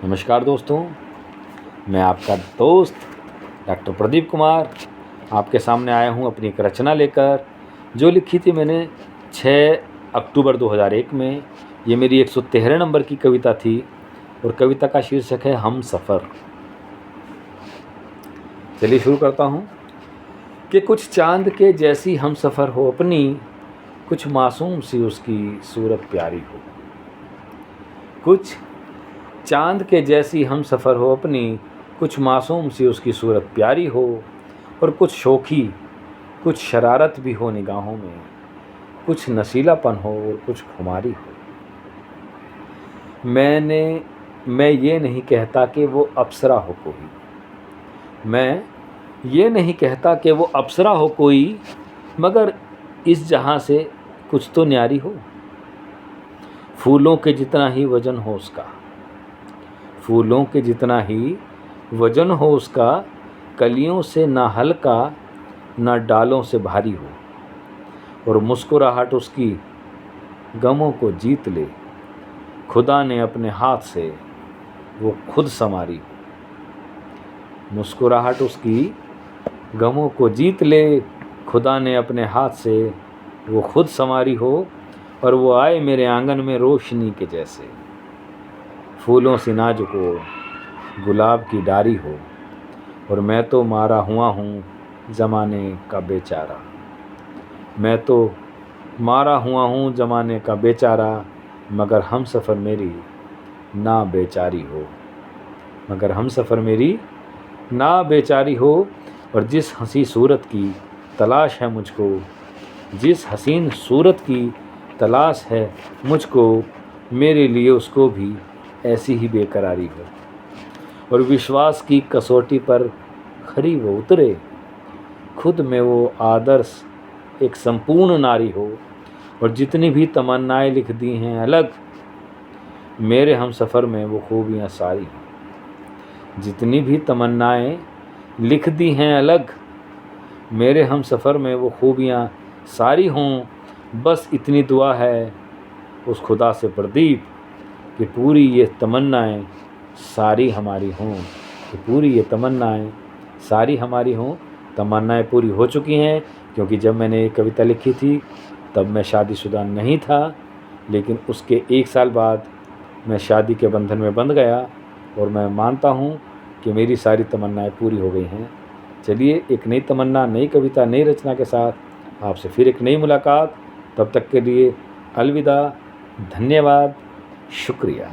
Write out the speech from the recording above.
नमस्कार दोस्तों, मैं आपका दोस्त डॉक्टर प्रदीप कुमार आपके सामने आया हूँ अपनी एक रचना लेकर, जो लिखी थी मैंने 6 अक्टूबर 2001 में। ये मेरी 113 नंबर की कविता थी और कविता का शीर्षक है हम सफ़र। चलिए शुरू करता हूँ कि कुछ चांद के जैसी हम सफ़र हो अपनी, कुछ मासूम सी उसकी सूरत प्यारी हो। कुछ चांद के जैसी हम सफ़र हो अपनी, कुछ मासूम सी उसकी सूरत प्यारी हो। और कुछ शोखी, कुछ शरारत भी हो निगाहों में, कुछ नशीलापन हो और कुछ खुमारी हो। मैं ये नहीं कहता कि वो अप्सरा हो कोई, मैं ये नहीं कहता कि वो अप्सरा हो कोई, मगर इस जहाँ से कुछ तो न्यारी हो। फूलों के जितना ही वजन हो उसका, फूलों के जितना ही वजन हो उसका, कलियों से ना हल्का ना डालों से भारी हो। और मुस्कुराहट उसकी गमों को जीत ले, खुदा ने अपने हाथ से वो खुद संवारी हो। मुस्कुराहट उसकी गमों को जीत ले, खुदा ने अपने हाथ से वो खुद संवारी हो। और वो आए मेरे आंगन में रोशनी के जैसे, फूलों से नाजुक हो गुलाब की डारी हो। और मैं तो मारा हुआ हूँ ज़माने का बेचारा, मैं तो मारा हुआ हूँ ज़माने का बेचारा, मगर हम सफ़र मेरी ना बेचारी हो, मगर हम सफ़र मेरी ना बेचारी हो। और जिस हंसी सूरत की तलाश है मुझको, जिस हसीन सूरत की तलाश है मुझको, मेरे लिए उसको भी ऐसी ही बेकरारी हो। और विश्वास की कसौटी पर खरी वो उतरे, खुद में वो आदर्श एक संपूर्ण नारी हो। और जितनी भी तमन्नाएं लिख दी हैं अलग, मेरे हम सफ़र में वो खूबियाँ सारी हों। जितनी भी तमन्नाएं लिख दी हैं अलग, मेरे हम सफ़र में वो खूबियाँ सारी हों। बस इतनी दुआ है उस खुदा से प्रदीप कि पूरी ये तमन्नाएं सारी हमारी हों, कि पूरी ये तमन्नाएं सारी हमारी हों। तमन्नाएं पूरी हो चुकी हैं, क्योंकि जब मैंने ये कविता लिखी थी तब मैं शादीशुदा नहीं था, लेकिन उसके 1 साल बाद मैं शादी के बंधन में बंध गया। और मैं मानता हूँ कि मेरी सारी तमन्नाएं पूरी हो गई हैं। चलिए, एक नई तमन्ना, नई कविता, नई रचना के साथ आपसे फिर एक नई मुलाकात। तब तक के लिए अलविदा, धन्यवाद, शुक्रिया।